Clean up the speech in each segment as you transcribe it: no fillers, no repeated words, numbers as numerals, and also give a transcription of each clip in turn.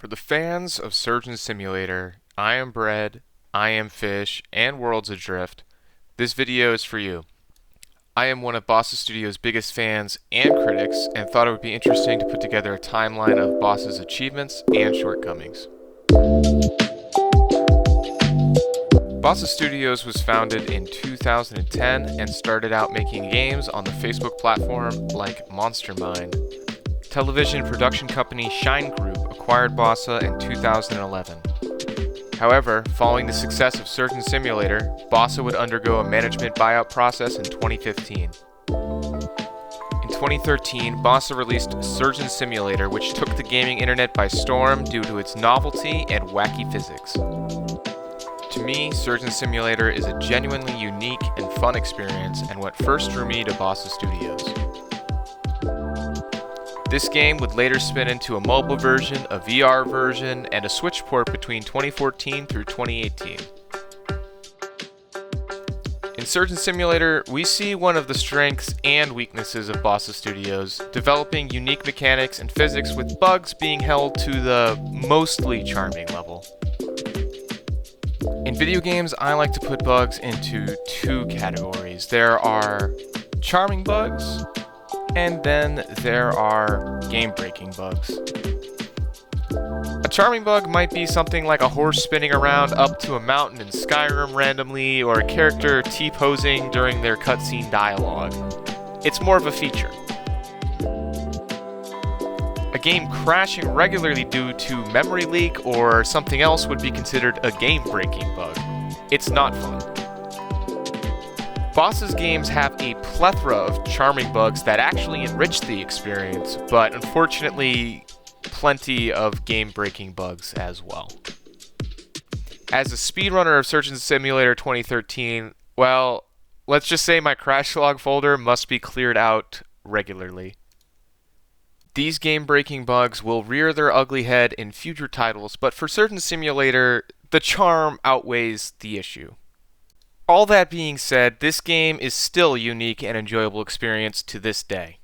For the fans of Surgeon Simulator, I Am Bread, I Am Fish, and Worlds Adrift, this video is for you. I am one of Bossa Studio's biggest fans and critics, and thought it would be interesting to put together a timeline of Bossa's achievements and shortcomings. Bossa Studios was founded in 2010 and started out making games on the Facebook platform like Monster Mine. Television production company Shine Group acquired Bossa in 2011. However, following the success of Surgeon Simulator, Bossa would undergo a management buyout process in 2015. In 2013, Bossa released Surgeon Simulator, which took the gaming internet by storm due to its novelty and wacky physics. To me, Surgeon Simulator is a genuinely unique and fun experience, and what first drew me to Bossa Studios. This game would later spin into a mobile version, a VR version, and a Switch port between 2014 through 2018. In Surgeon Simulator, we see one of the strengths and weaknesses of Bossa Studios, developing unique mechanics and physics with bugs being held to the mostly charming level. In video games, I like to put bugs into two categories. There are charming bugs, and then there are game-breaking bugs. A charming bug might be something like a horse spinning around up to a mountain in Skyrim randomly, or a character T-posing during their cutscene dialogue. It's more of a feature. A game crashing regularly due to memory leak or something else would be considered a game-breaking bug. It's not fun. Bossa's games have a plethora of charming bugs that actually enrich the experience, but unfortunately, plenty of game-breaking bugs as well. As a speedrunner of Surgeon Simulator 2013, well, let's just say my crash log folder must be cleared out regularly. These game-breaking bugs will rear their ugly head in future titles, but for Surgeon Simulator, the charm outweighs the issue. All that being said, this game is still a unique and enjoyable experience to this day.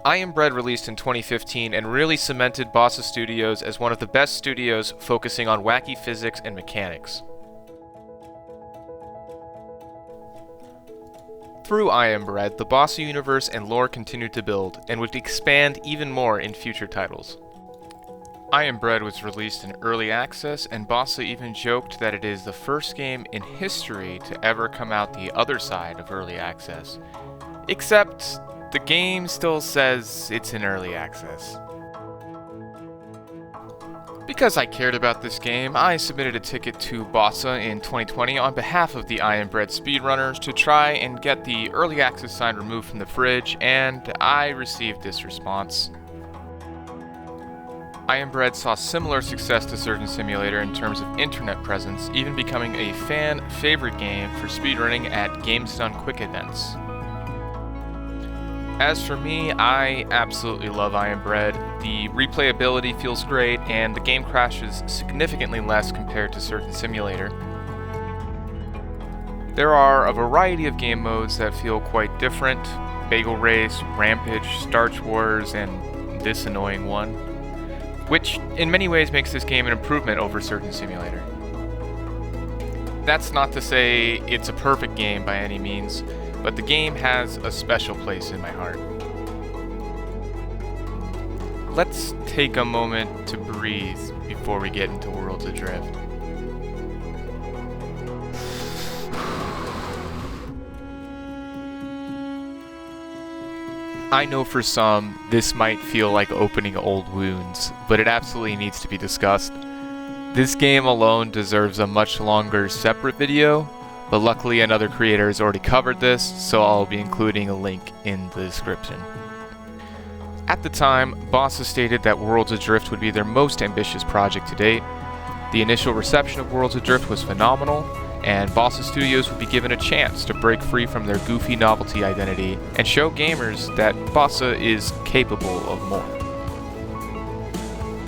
I Am Bread released in 2015 and really cemented Bossa Studios as one of the best studios focusing on wacky physics and mechanics. Through I Am Bread, the Bossa universe and lore continued to build, and would expand even more in future titles. I Am Bread was released in early access, and Bossa even joked that it is the first game in history to ever come out the other side of early access. Except, the game still says it's in early access. Because I cared about this game, I submitted a ticket to Bossa in 2020 on behalf of the I Am Bread speedrunners to try and get the early access sign removed from the fridge, and I received this response. I Am Bread saw similar success to Surgeon Simulator in terms of internet presence, even becoming a fan favorite game for speedrunning at Games Done Quick events. As for me, I absolutely love I Am Bread. The replayability feels great, and the game crashes significantly less compared to Surgeon Simulator. There are a variety of game modes that feel quite different: Bagel Race, Rampage, Starch Wars, and this annoying one, which in many ways makes this game an improvement over Surgeon Simulator. That's not to say it's a perfect game by any means, but the game has a special place in my heart. Let's take a moment to breathe before we get into Worlds Adrift. I know for some, this might feel like opening old wounds, but it absolutely needs to be discussed. This game alone deserves a much longer separate video, but luckily another creator has already covered this, so I'll be including a link in the description. At the time, Bossa stated that Worlds Adrift would be their most ambitious project to date. The initial reception of Worlds Adrift was phenomenal, and Bossa Studios would be given a chance to break free from their goofy novelty identity and show gamers that Bossa is capable of more.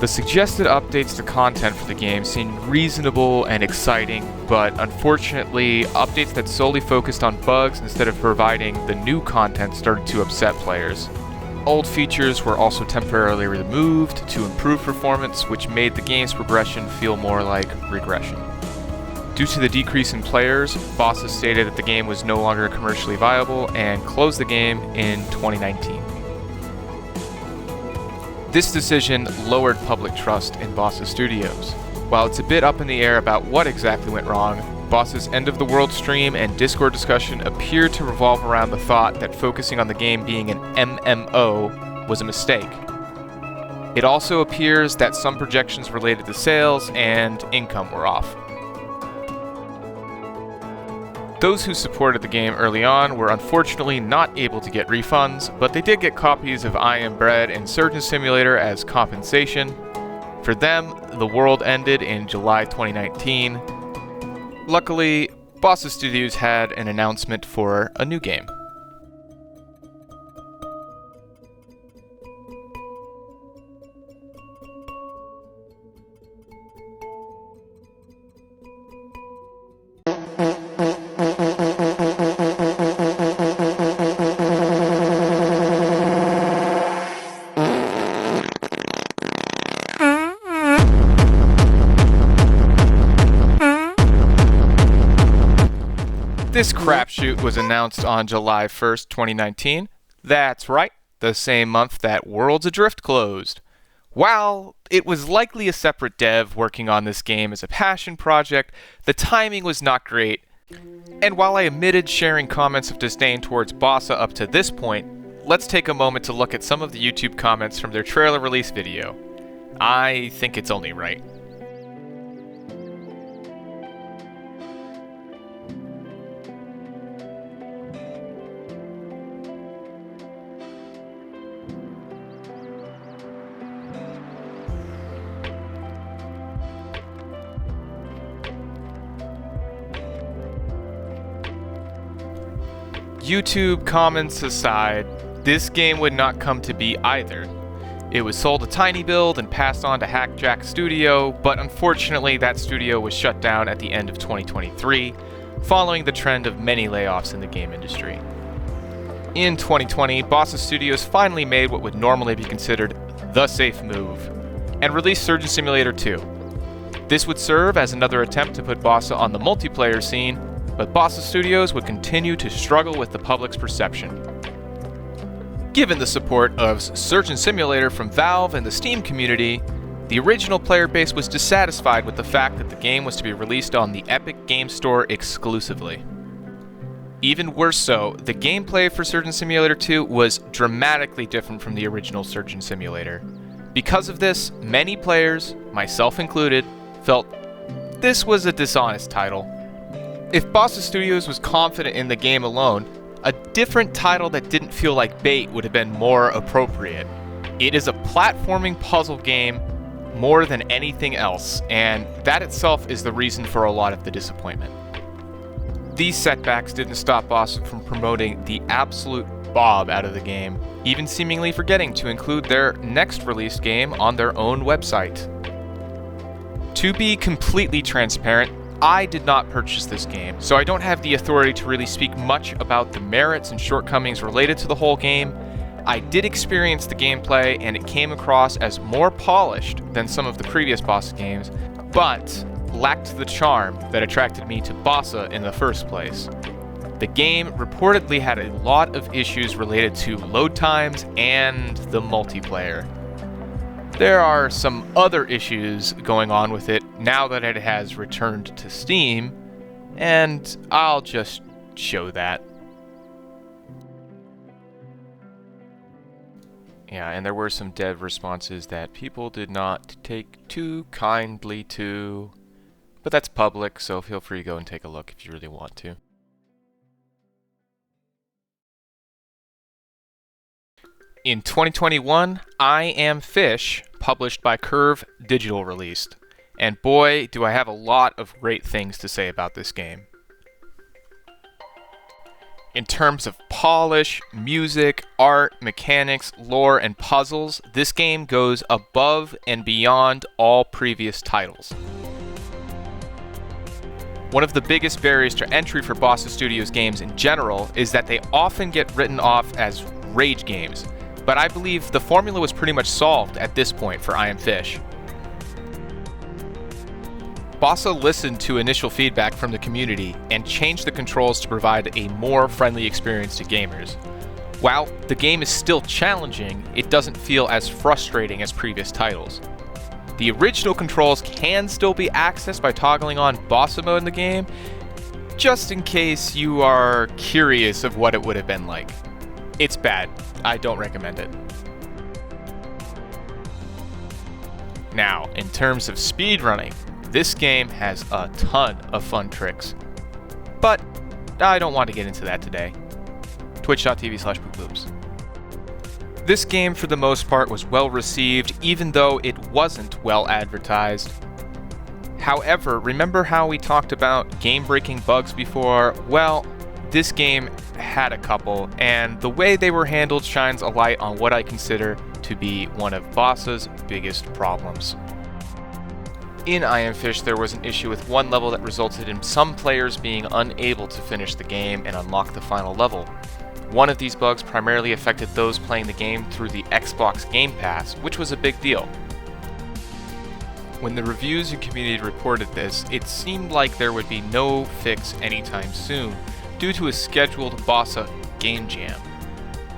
The suggested updates to content for the game seemed reasonable and exciting, but unfortunately, updates that solely focused on bugs instead of providing the new content started to upset players. Old features were also temporarily removed to improve performance, which made the game's progression feel more like regression. Due to the decrease in players, Bossa stated that the game was no longer commercially viable and closed the game in 2019. This decision lowered public trust in Bossa Studios. While it's a bit up in the air about what exactly went wrong, Bossa's End of the World stream and Discord discussion appeared to revolve around the thought that focusing on the game being an MMO was a mistake. It also appears that some projections related to sales and income were off. Those who supported the game early on were unfortunately not able to get refunds, but they did get copies of I Am Bread and Surgeon Simulator as compensation. For them, the world ended in July 2019. Luckily, Bossa Studios had an announcement for a new game. This crapshoot was announced on July 1st, 2019. That's right, the same month that Worlds Adrift closed. While it was likely a separate dev working on this game as a passion project, the timing was not great. And while I omitted sharing comments of disdain towards Bossa up to this point, let's take a moment to look at some of the YouTube comments from their trailer release video. I think it's only right. YouTube comments aside, this game would not come to be either. It was sold a tiny build and passed on to Hackjack Studio, but unfortunately that studio was shut down at the end of 2023, following the trend of many layoffs in the game industry. In 2020, Bossa Studios finally made what would normally be considered the safe move, and released Surgeon Simulator 2. This would serve as another attempt to put Bossa on the multiplayer scene, but Bossa Studios would continue to struggle with the public's perception. Given the support of Surgeon Simulator from Valve and the Steam community, the original player base was dissatisfied with the fact that the game was to be released on the Epic Games Store exclusively. Even worse so, the gameplay for Surgeon Simulator 2 was dramatically different from the original Surgeon Simulator. Because of this, many players, myself included, felt this was a dishonest title. If Bossa Studios was confident in the game alone, a different title that didn't feel like bait would have been more appropriate. It is a platforming puzzle game more than anything else, and that itself is the reason for a lot of the disappointment. These setbacks didn't stop Bossa from promoting the absolute bob out of the game, even seemingly forgetting to include their next released game on their own website. To be completely transparent, I did not purchase this game, so I don't have the authority to really speak much about the merits and shortcomings related to the whole game. I did experience the gameplay, and it came across as more polished than some of the previous Bossa games, but lacked the charm that attracted me to Bossa in the first place. The game reportedly had a lot of issues related to load times and the multiplayer. There are some other issues going on with it now that it has returned to Steam, and I'll just show that. Yeah, and there were some dev responses that people did not take too kindly to, but that's public, so feel free to go and take a look if you really want to. In 2021, I Am Fish, published by Curve Digital, released. And boy, do I have a lot of great things to say about this game. In terms of polish, music, art, mechanics, lore, and puzzles, this game goes above and beyond all previous titles. One of the biggest barriers to entry for Bossa Studios games in general is that they often get written off as rage games. but I believe the formula was pretty much solved at this point for I Am Fish. Bossa listened to initial feedback from the community and changed the controls to provide a more friendly experience to gamers. While the game is still challenging, it doesn't feel as frustrating as previous titles. The original controls can still be accessed by toggling on Bossa mode in the game, just in case you are curious of what it would have been like. It's bad. I don't recommend it. Now, in terms of speedrunning, this game has a ton of fun tricks. But I don't want to get into that today. Twitch.tv/poopoops. This game, for the most part, was well received, even though it wasn't well advertised. However, remember how we talked about game-breaking bugs before? Well, this game had a couple, and the way they were handled shines a light on what I consider to be one of Bossa's biggest problems. In I Am Fish, there was an issue with one level that resulted in some players being unable to finish the game and unlock the final level. One of these bugs primarily affected those playing the game through the Xbox Game Pass, which was a big deal. When the reviews and community reported this, it seemed like there would be no fix anytime soon, due to a scheduled Bossa Game Jam.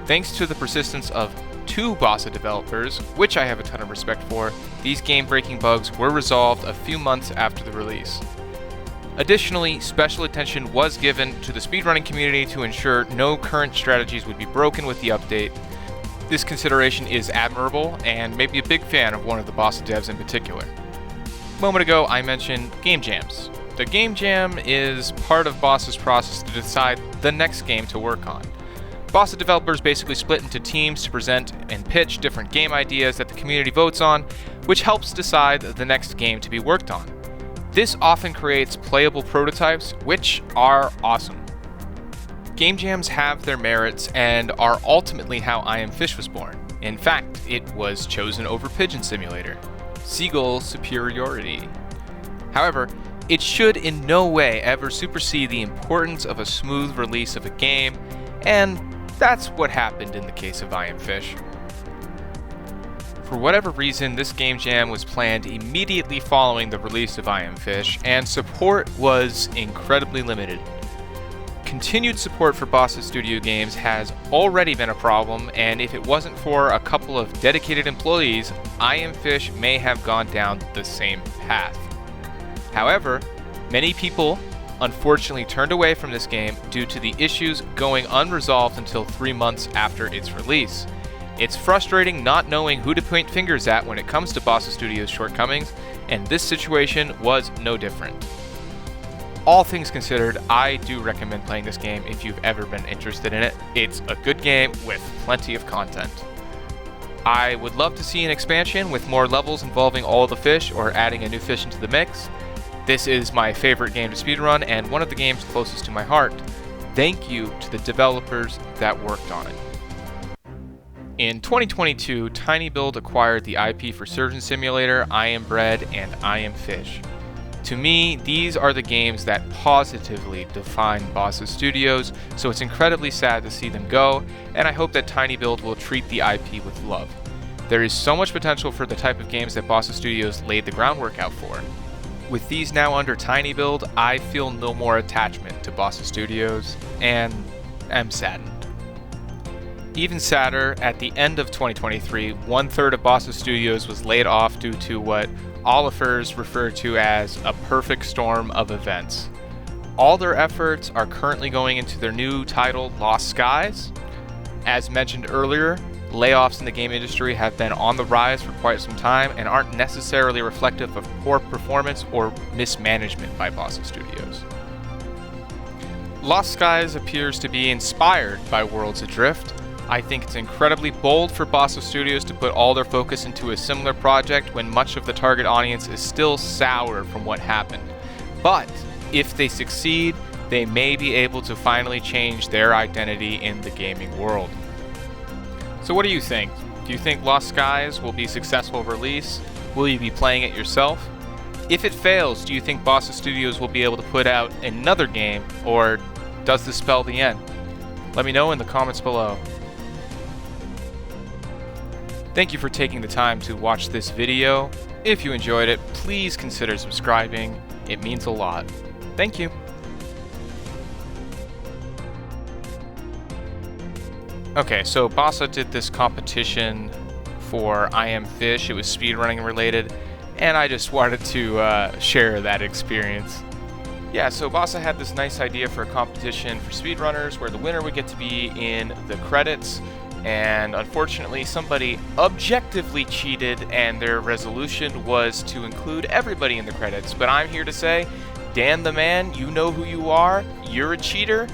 Thanks to the persistence of 2 Bossa developers, which I have a ton of respect for, these game-breaking bugs were resolved a few months after the release. Additionally, special attention was given to the speedrunning community to ensure no current strategies would be broken with the update. This consideration is admirable, and made me a big fan of one of the Bossa devs in particular. A moment ago, I mentioned game jams. The game jam is part of Bossa's process to decide the next game to work on. Bossa developers basically split into teams to present and pitch different game ideas that the community votes on, which helps decide the next game to be worked on. This often creates playable prototypes, which are awesome. Game jams have their merits and are ultimately how I Am Fish was born. In fact, it was chosen over Pigeon Simulator. Seagull superiority. However, it should in no way ever supersede the importance of a smooth release of a game, and that's what happened in the case of I Am Fish. For whatever reason, this game jam was planned immediately following the release of I Am Fish, and support was incredibly limited. Continued support for Bossa Studio games has already been a problem, and if it wasn't for a couple of dedicated employees, I Am Fish may have gone down the same path. However, many people unfortunately turned away from this game due to the issues going unresolved until 3 months after its release. It's frustrating not knowing who to point fingers at when it comes to Bossa Studios' shortcomings, and this situation was no different. All things considered, I do recommend playing this game if you've ever been interested in it. It's a good game with plenty of content. I would love to see an expansion with more levels involving all the fish or adding a new fish into the mix. This is my favorite game to speedrun and one of the games closest to my heart. Thank you to the developers that worked on it. In 2022, TinyBuild acquired the IP for Surgeon Simulator, I Am Bread, and I Am Fish. To me, these are the games that positively define Bossa Studios, so it's incredibly sad to see them go, and I hope that TinyBuild will treat the IP with love. There is so much potential for the type of games that Bossa Studios laid the groundwork out for. With these now under TinyBuild, I feel no more attachment to Bossa Studios, and am saddened. Even sadder, at the end of 2023, 1/3 of Bossa Studios was laid off due to what Olafers refer to as a perfect storm of events. All their efforts are currently going into their new title, Lost Skies. As mentioned earlier, layoffs in the game industry have been on the rise for quite some time and aren't necessarily reflective of poor performance or mismanagement by Bossa Studios. Lost Skies appears to be inspired by Worlds Adrift. I think it's incredibly bold for Bossa Studios to put all their focus into a similar project when much of the target audience is still sour from what happened. But if they succeed, they may be able to finally change their identity in the gaming world. So what do you think? Do you think Lost Skies will be a successful release? Will you be playing it yourself? If it fails, do you think Bossa Studios will be able to put out another game, or does this spell the end? Let me know in the comments below. Thank you for taking the time to watch this video. If you enjoyed it, please consider subscribing. It means a lot. Thank you. Okay, so Bossa did this competition for I Am Fish. It was speedrunning related, and I just wanted to share that experience. Yeah, so Bossa had this nice idea for a competition for speedrunners where the winner would get to be in the credits, and unfortunately somebody objectively cheated and their resolution was to include everybody in the credits. But I'm here to say, Dan the man, you know who you are. You're a cheater.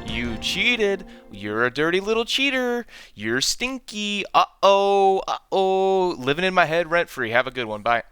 You cheated. You're a dirty little cheater. You're stinky. Uh-oh. Living in my head rent-free. Have a good one. Bye.